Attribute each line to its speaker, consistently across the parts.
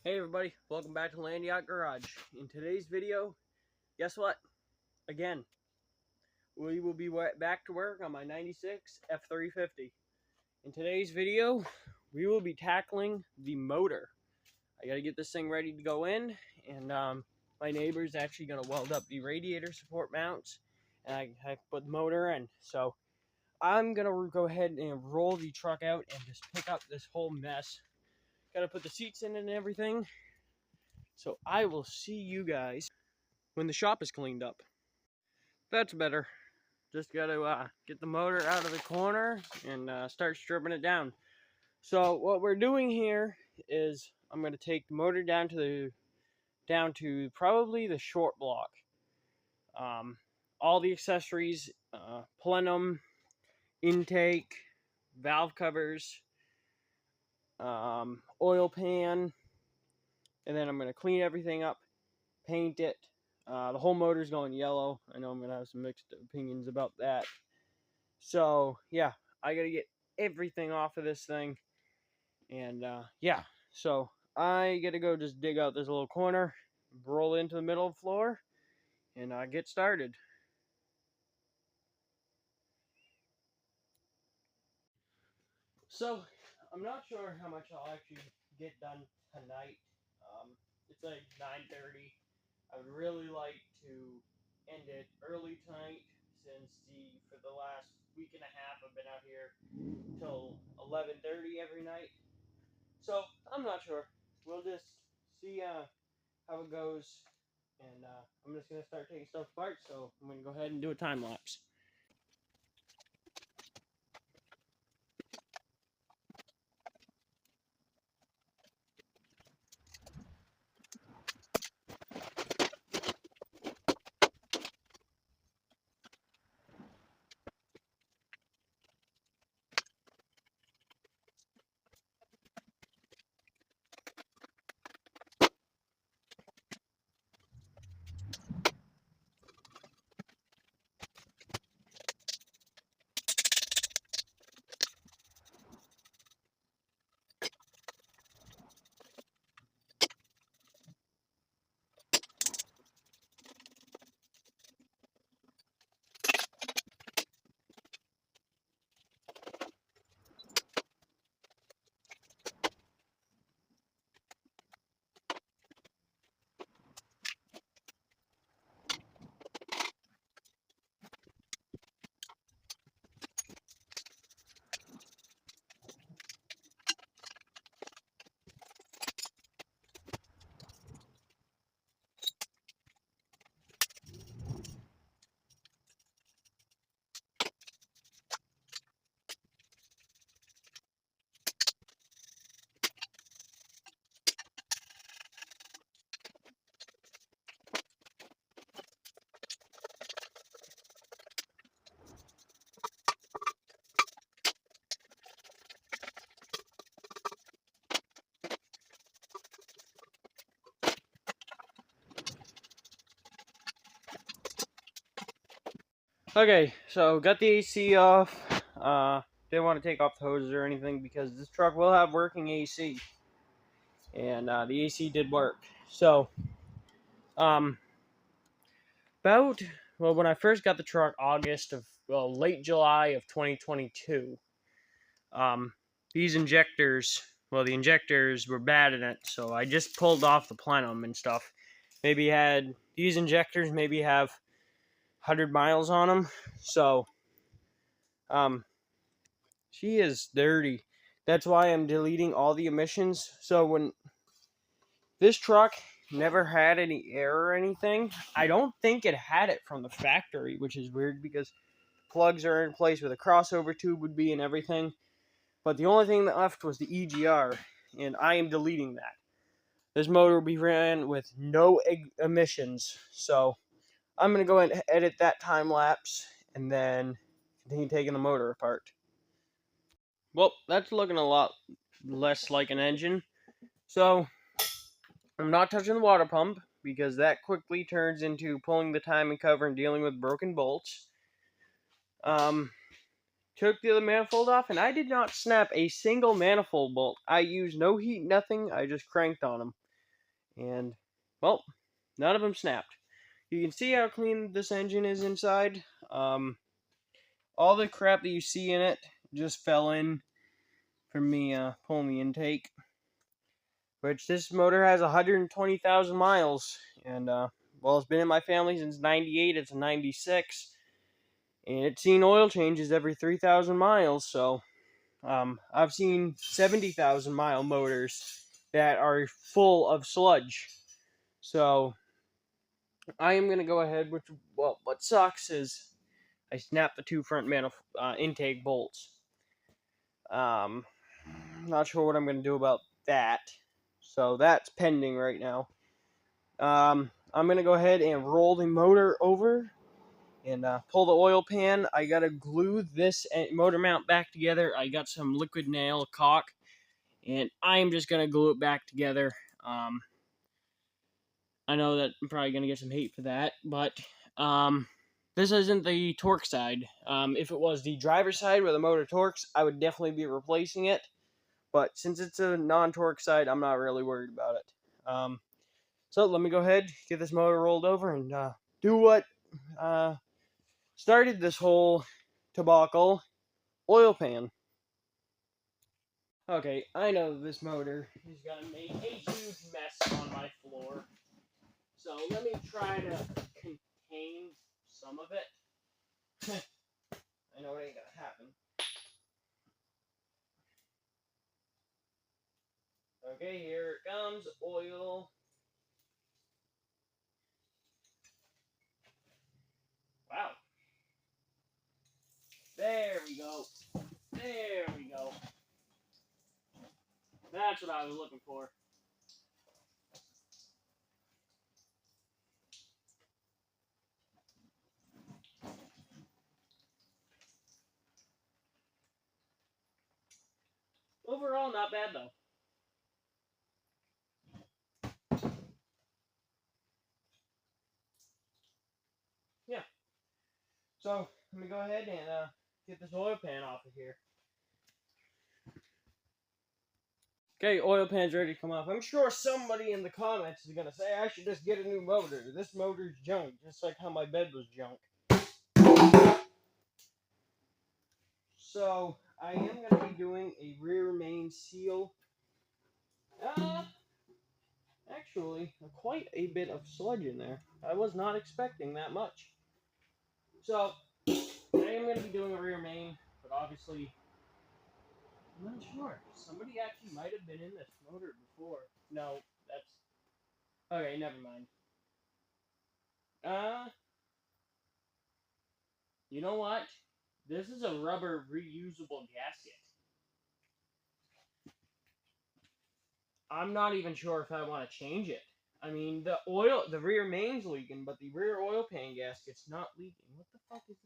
Speaker 1: Hey everybody, welcome back to Land Yacht Garage. In today's video, guess what? Again, we will be back to work on my 96 F350. In today's video, we will be tackling the motor. I gotta get this thing ready to go in, and my neighbor's actually gonna weld up the radiator support mounts, and I put the motor in. So I'm gonna go ahead and roll the truck out and just pick up this whole mess. Gotta put the seats in and everything. So I will see you guys when the shop is cleaned up. That's better. Just got to get the motor out of the corner and start stripping it down. So what we're doing here is I'm going to take the motor down to probably the short block. All the accessories, plenum, intake, valve covers, oil pan, and then I'm going to clean everything up, paint it. The whole motor's going yellow. I know I'm going to have some mixed opinions about that. So, yeah, I got to get everything off of this thing. And, yeah, so I got to go just dig out this little corner, roll into the middle of the floor, and get started. So, I'm not sure how much I'll actually get done tonight. It's like 9:30. I would really like to end it early tonight since for the last week and a half I've been out here till 11:30 every night. So I'm not sure. We'll just see how it goes, and I'm just gonna start taking stuff apart. So I'm gonna go ahead and do a time lapse. Okay, so got the AC off. Didn't want to take off the hoses or anything because this truck will have working AC, and the AC did work. So, um, about when I first got the truck, late July of 2022. These injectors, the injectors were bad in it, so I just pulled off the plenum and stuff. These injectors maybe have 100 miles on them, so she is dirty. That's why I'm deleting all the emissions. So when this truck never had any air or anything, I don't think it had it from the factory, which is weird because plugs are in place where the crossover tube would be and everything. But the only thing that left was the EGR, and I am deleting that. This motor will be ran with no emissions, so I'm going to go and edit that time lapse and then continue taking the motor apart. Well, that's looking a lot less like an engine. So I'm not touching the water pump because that quickly turns into pulling the timing cover and dealing with broken bolts. Took the other manifold off, and I did not snap a single manifold bolt. I used no heat, nothing. I just cranked on them. and, well, none of them snapped. You can see how clean this engine is inside. All the crap that you see in it just fell in from me pulling the intake. Which this motor has 120,000 miles, and well, it's been in my family since '98. It's a '96, and it's seen oil changes every 3,000 miles. So I've seen 70,000 mile motors that are full of sludge. So I am gonna go ahead. Which, well, what sucks is I snapped the two front intake bolts. Not sure what I'm gonna do about that. So that's pending right now. I'm going to go ahead and roll the motor over and pull the oil pan. I got to glue this motor mount back together. I got some liquid nail caulk, and I'm just going to glue it back together. I know that I'm probably going to get some hate for that, but this isn't the torque side. If it was the driver's side where the motor torques, I would definitely be replacing it. But since it's a non-torque side, I'm not really worried about it. So let me go ahead, get this motor rolled over, and do what started this whole debacle, oil pan. Okay, I know this motor is going to make a huge mess on my floor. So let me try to contain some of it. I know it ain't going to happen. Okay, here it comes, oil. Wow. There we go. There we go. That's what I was looking for. Overall, not bad though. Yeah. So, let me go ahead and get this oil pan off of here. Okay, oil pan's ready to come off. I'm sure somebody in the comments is going to say I should just get a new motor. This motor's junk, just like how my bed was junk. So, I am going to be doing a rear main seal. Actually, quite a bit of sludge in there. I was not expecting that much. So, I am going to be doing a rear main, but obviously, I'm not sure. Somebody actually might have been in this motor before. No, that's... Okay, never mind. You know what? This is a rubber reusable gasket. I'm not even sure if I want to change it. I mean, the rear main's leaking, but the rear oil pan gasket's not leaking. What the fuck is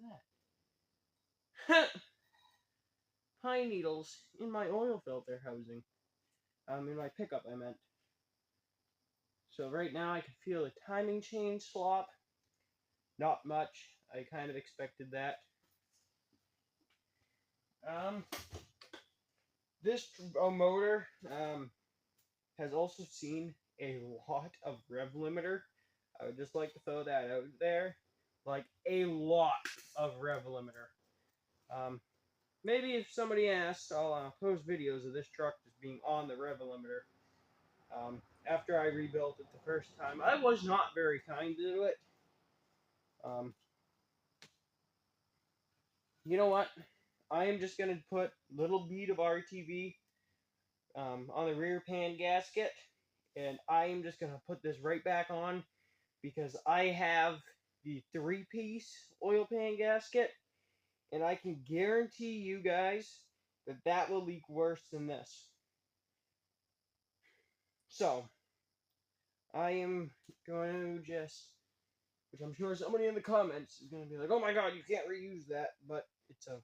Speaker 1: that? Pine needles in my oil filter housing. In my pickup, I meant. So right now I can feel the timing chain slop. Not much. I kind of expected that. This motor has also seen a lot of rev limiter. I would just like to throw that out there. Like, a lot of rev limiter. Maybe if somebody asks, I'll post videos of this truck just being on the rev limiter. After I rebuilt it the first time, I was not very kind to it. You know what? I am just going to put a little bead of RTV on the rear pan gasket, and I am just going to put this right back on because I have the 3-piece oil pan gasket, and I can guarantee you guys that that will leak worse than this. So, I am going to just, which I'm sure somebody in the comments is going to be like, oh my god, you can't reuse that, but it's a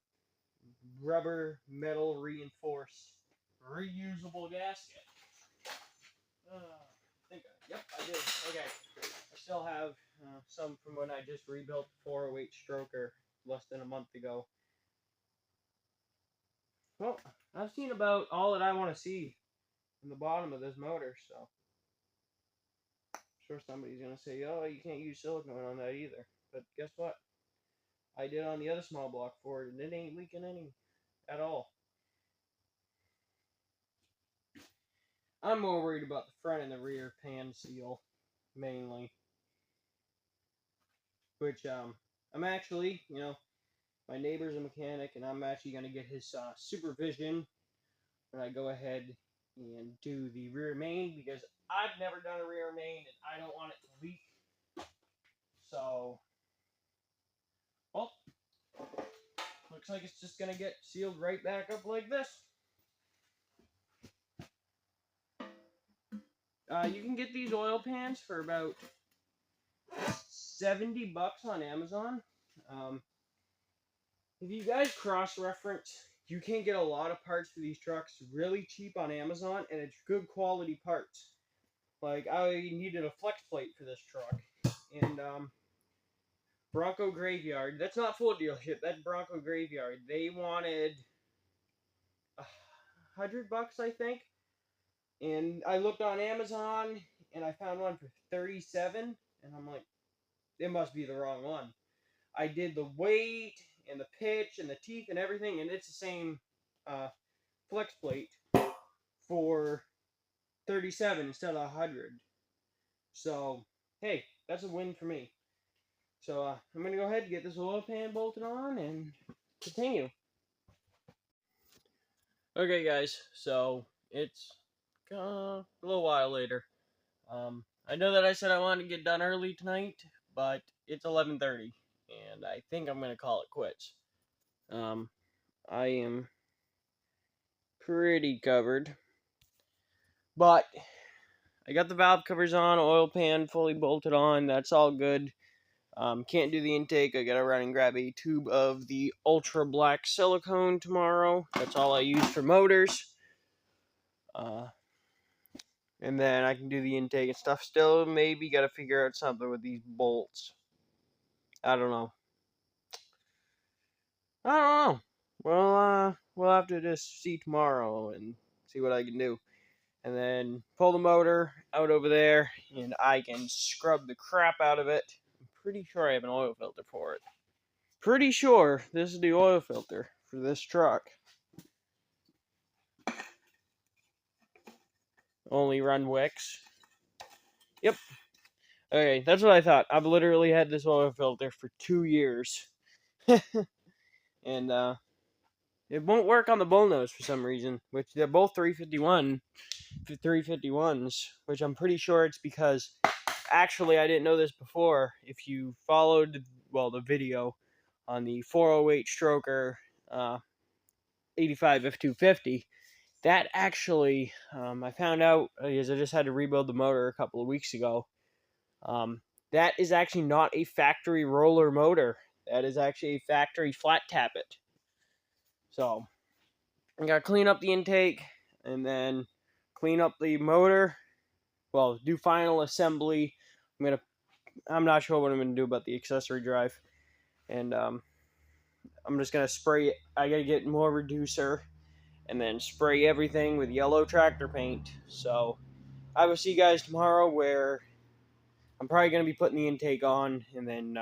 Speaker 1: rubber metal reinforced reusable gasket. Yep, I did. Okay. I still have some from when I just rebuilt the 408 stroker less than a month ago. Well, I've seen about all that I want to see in the bottom of this motor, so sure somebody's gonna say, oh, you can't use silicone on that either. But guess what? I did on the other small block Ford, and it ain't leaking any at all. I'm more worried about the front and the rear pan seal, mainly. Which, I'm actually, my neighbor's a mechanic, and I'm actually going to get his supervision when I go ahead and do the rear main, because I've never done a rear main, and I don't want it to leak. So, well, looks like it's just going to get sealed right back up like this. You can get these oil pans for about $70 on Amazon. If you guys cross-reference, you can get a lot of parts for these trucks really cheap on Amazon, and it's good quality parts. Like, I needed a flex plate for this truck, and Bronco Graveyard, that's not Full Dealership, that's Bronco Graveyard. They wanted $100, I think, and I looked on Amazon, and I found one for $37, and I'm like, it must be the wrong one. I did the weight and the pitch and the teeth and everything, and it's the same flex plate for $37 instead of $100. So, hey, that's a win for me. So, I'm going to go ahead and get this oil pan bolted on and continue. Okay, guys, so it's a little while later. I know that I said I wanted to get done early tonight, but it's 11:30, and I think I'm going to call it quits. I am pretty covered, but I got the valve covers on, oil pan fully bolted on, that's all good. Can't do the intake, I gotta run and grab a tube of the ultra black silicone tomorrow. That's all I use for motors. And then I can do the intake and stuff. Still, maybe gotta figure out something with these bolts. I don't know. Well, we'll have to just see tomorrow and see what I can do. And then pull the motor out over there, and I can scrub the crap out of it. I'm pretty sure I have an oil filter for it. Pretty sure this is the oil filter for this truck. Only run wicks. Yep. Okay, that's what I thought. I've literally had this oil filter for 2 years. And, it won't work on the bullnose for some reason, which they're both 351s, which I'm pretty sure it's because, actually, I didn't know this before. If you followed, the video on the 408 stroker 85 F250, that actually, I found out, because I just had to rebuild the motor a couple of weeks ago, that is actually not a factory roller motor. That is actually a factory flat tappet. So, I gotta clean up the intake, and then clean up the motor. Well, do final assembly. I'm not sure what I'm gonna do about the accessory drive, and I'm just gonna spray it. I gotta get more reducer, and then spray everything with yellow tractor paint. So, I will see you guys tomorrow, where I'm probably gonna be putting the intake on, and then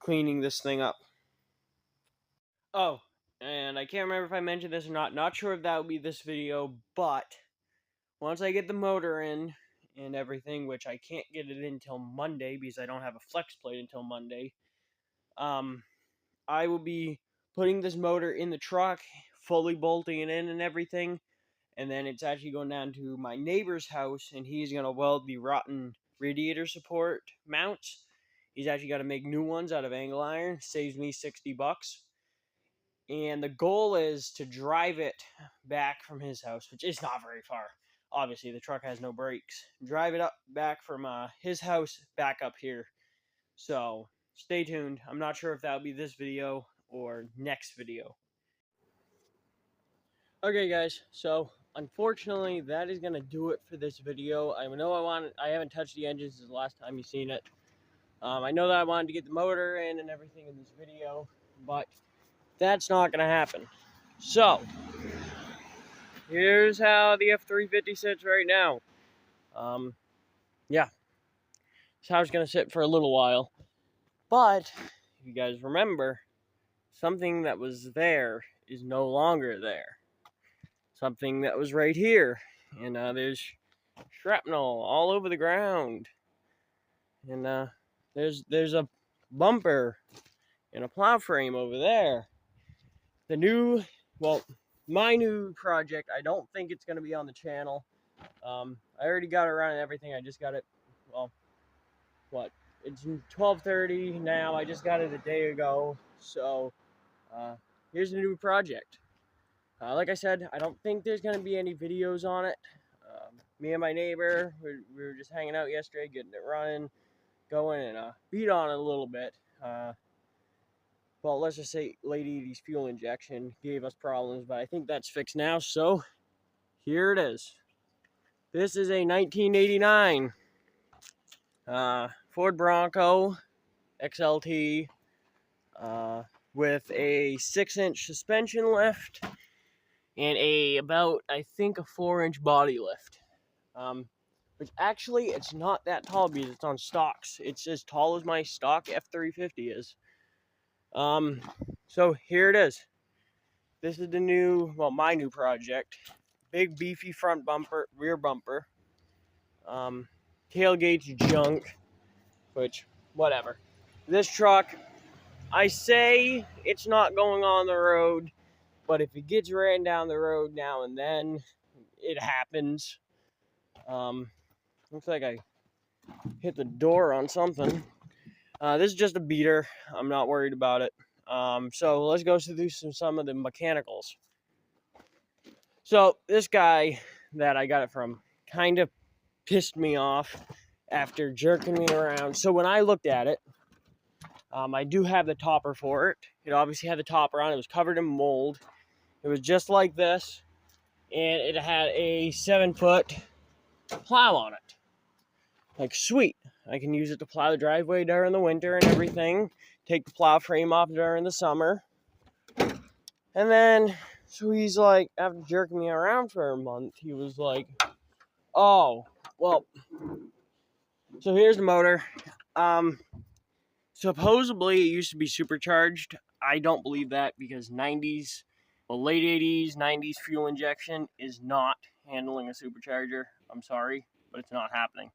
Speaker 1: cleaning this thing up. Oh, and I can't remember if I mentioned this or not. Not sure if that will be this video, but once I get the motor in and everything, which I can't get it in until Monday because I don't have a flex plate until Monday, I will be putting this motor in the truck, fully bolting it in and everything, and then it's actually going down to my neighbor's house, and he's going to weld the rotten radiator support mounts. He's actually got to make new ones out of angle iron. Saves me $60. And the goal is to drive it back from his house, which is not very far. Obviously, the truck has no brakes. Drive it up back from his house back up here. So, stay tuned. I'm not sure if that'll be this video or next video. Okay, guys. So, unfortunately, that is going to do it for this video. I haven't touched the engine since the last time you've seen it. I know that I wanted to get the motor in and everything in this video, but that's not going to happen. So, here's how the F350 sits right now. Yeah, So I was going to sit for a little while. But, if you guys remember, something that was there is no longer there. Something that was right here. And there's shrapnel all over the ground. And there's a bumper and a plow frame over there. The new, well, my new project, I don't think it's going to be on the channel. I already got it running and everything. I just got it, well, what? It's 12:30 now. I just got it a day ago. So, here's the new project. Like I said, I don't think there's going to be any videos on it. Me and my neighbor, we were just hanging out yesterday, getting it running, going, and beat on it a little bit. Well, let's just say Lady Edie's fuel injection gave us problems, but I think that's fixed now, so here it is. This is a 1989 Ford Bronco XLT with a 6-inch suspension lift and about, I think, a 4-inch body lift. Which actually, it's not that tall because it's on stocks. It's as tall as my stock F350 is. So here it is. This is the new, well, my new project. Big beefy front bumper, rear bumper. Tailgate's junk, which, whatever. This truck, I say it's not going on the road, but if it gets ran down the road now and then, it happens. Looks like I hit the door on something. This is just a beater. I'm not worried about it. So let's go through some of the mechanicals. So this guy that I got it from kind of pissed me off after jerking me around. So when I looked at it, I do have the topper for it. It obviously had the topper on. It was covered in mold. It was just like this, and it had a 7-foot plow on it. Like, sweet. I can use it to plow the driveway during the winter and everything. Take the plow frame off during the summer. And then, so he's like, after jerking me around for a month, he was like, oh, well, so here's the motor. Supposedly it used to be supercharged. I don't believe that because 90s, well, late 80s, 90s fuel injection is not handling a supercharger. I'm sorry, but it's not happening.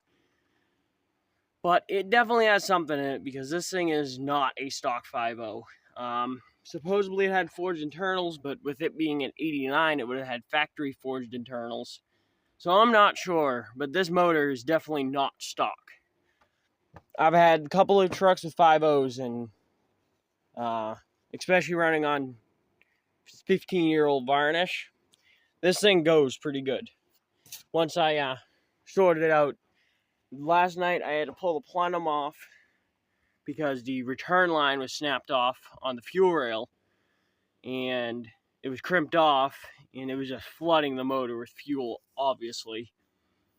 Speaker 1: But it definitely has something in it because this thing is not a stock 5.0. Supposedly it had forged internals, but with it being an 89, it would have had factory forged internals. So I'm not sure, but this motor is definitely not stock. I've had a couple of trucks with 5.0s, and especially running on 15-year-old varnish, this thing goes pretty good. Once I sorted it out, last night I had to pull the plenum off because the return line was snapped off on the fuel rail, and it was crimped off, and it was just flooding the motor with fuel, obviously.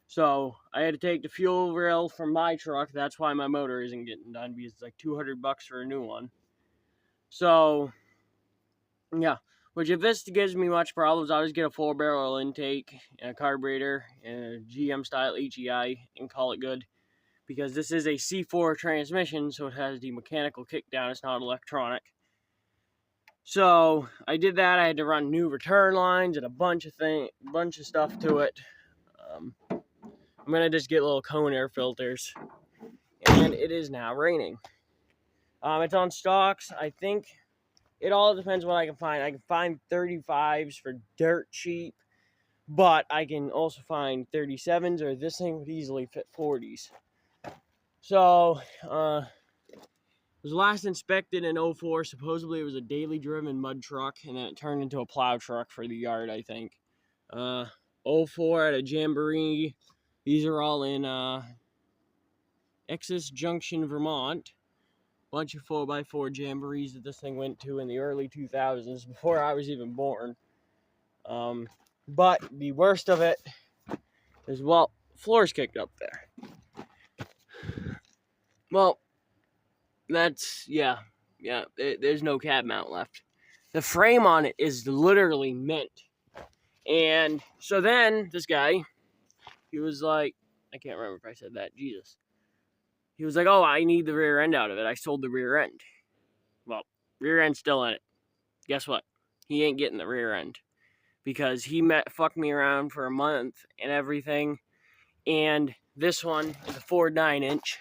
Speaker 1: So I had to take the fuel rail from my truck. That's why my motor isn't getting done, because it's like $200 for a new one. So yeah, which if this gives me much problems, I'll just get a 4-barrel intake and a carburetor and a GM style HEI and call it good. Because this is a C4 transmission, so it has the mechanical kickdown. It's not electronic. So I did that. I had to run new return lines and a bunch of stuff to it. I'm gonna just get little cone air filters, and it is now raining. It's on stocks. I think it all depends what I can find. I can find 35s for dirt cheap, but I can also find 37s, or this thing would easily fit 40s. So, it was last inspected in 04. Supposedly it was a daily driven mud truck, and then it turned into a plow truck for the yard, I think. 04 at a Jamboree. These are all in Exis Junction, Vermont. Bunch of 4x4 Jamborees that this thing went to in the early 2000s, before I was even born. But the worst of it is, well, floor's kicked up there. Well, that's, yeah, there's no cab mount left. The frame on it is literally mint. And so then, this guy, he was like, I can't remember if I said that, Jesus. he was like, oh, I need the rear end out of it. I sold the rear end. Well, rear end's still in it. Guess what? He ain't getting the rear end because he fucked me around for a month and everything. And this one is a Ford 9-inch.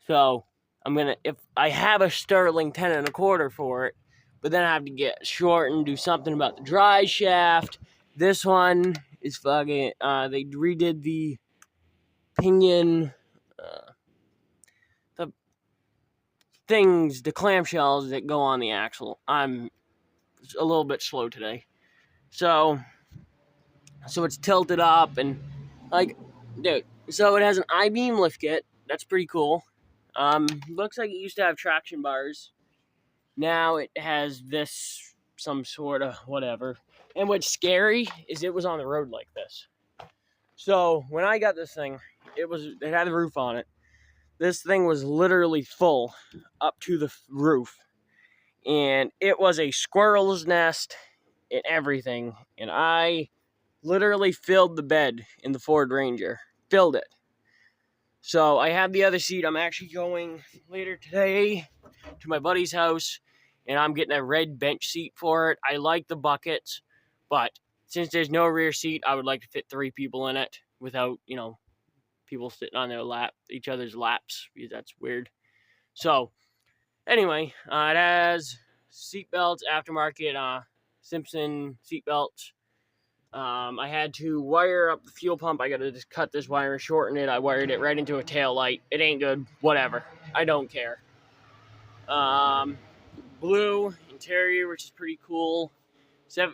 Speaker 1: So I'm gonna, if I have a Sterling 10 1/4 for it, but then I have to get short and do something about the drive shaft. This one is fucking, they redid the pinion, the things, the clamshells that go on the axle. I'm a little bit slow today. So it's tilted up and, like, dude, so it has an I-beam lift kit. That's pretty cool. Looks like it used to have traction bars. Now it has this, some sort of whatever. And what's scary is it was on the road like this. So when I got this thing, it had a roof on it. This thing was literally full up to the roof. And it was a squirrel's nest and everything. And I literally filled the bed in the Ford Ranger. Filled it. So I have the other seat. I'm actually going later today to my buddy's house, and I'm getting a red bench seat for it. I like the buckets, but since there's no rear seat, I would like to fit 3 people in it without, people sitting on their each other's laps, because that's weird. So anyway, it has seat belts, aftermarket Simpson seat belts. I had to wire up the fuel pump. I gotta just cut this wire and shorten it. I wired it right into a tail light. It ain't good. Whatever. I don't care. Blue interior, which is pretty cool.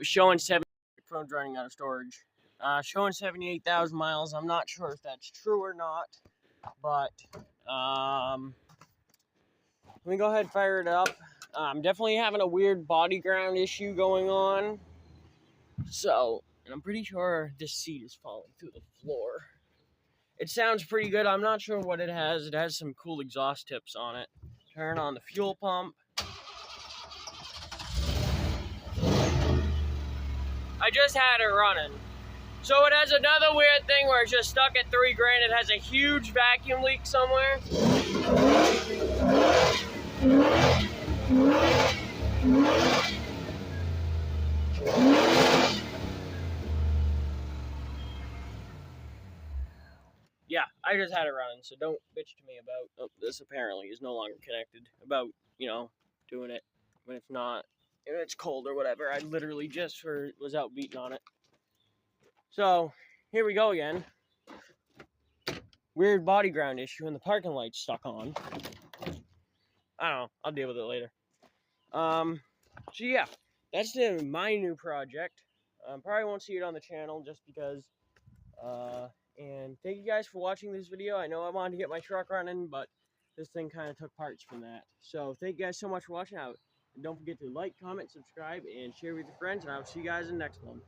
Speaker 1: Showing 7 phones running out of storage. Showing 78,000 miles. I'm not sure if that's true or not, but let me go ahead and fire it up. I'm definitely having a weird body ground issue going on. So, and I'm pretty sure this seat is falling through the floor. It sounds pretty good. I'm not sure what it has. It has some cool exhaust tips on it. Turn on the fuel pump. I just had it running. So it has another weird thing where it's just stuck at $3 grand. It has a huge vacuum leak somewhere. Yeah, I just had it running, so don't bitch to me about, this apparently is no longer connected, about, doing it when it's not, and it's cold or whatever. I literally just was out beating on it. So, here we go again. Weird body ground issue, and the parking light's stuck on. I don't know, I'll deal with it later. So yeah, that's my new project. Probably won't see it on the channel just because, and thank you guys for watching this video. I know I wanted to get my truck running, but this thing kind of took parts from that. So thank you guys so much for watching out. And don't forget to like, comment, subscribe, and share with your friends, and I'll see you guys in the next one.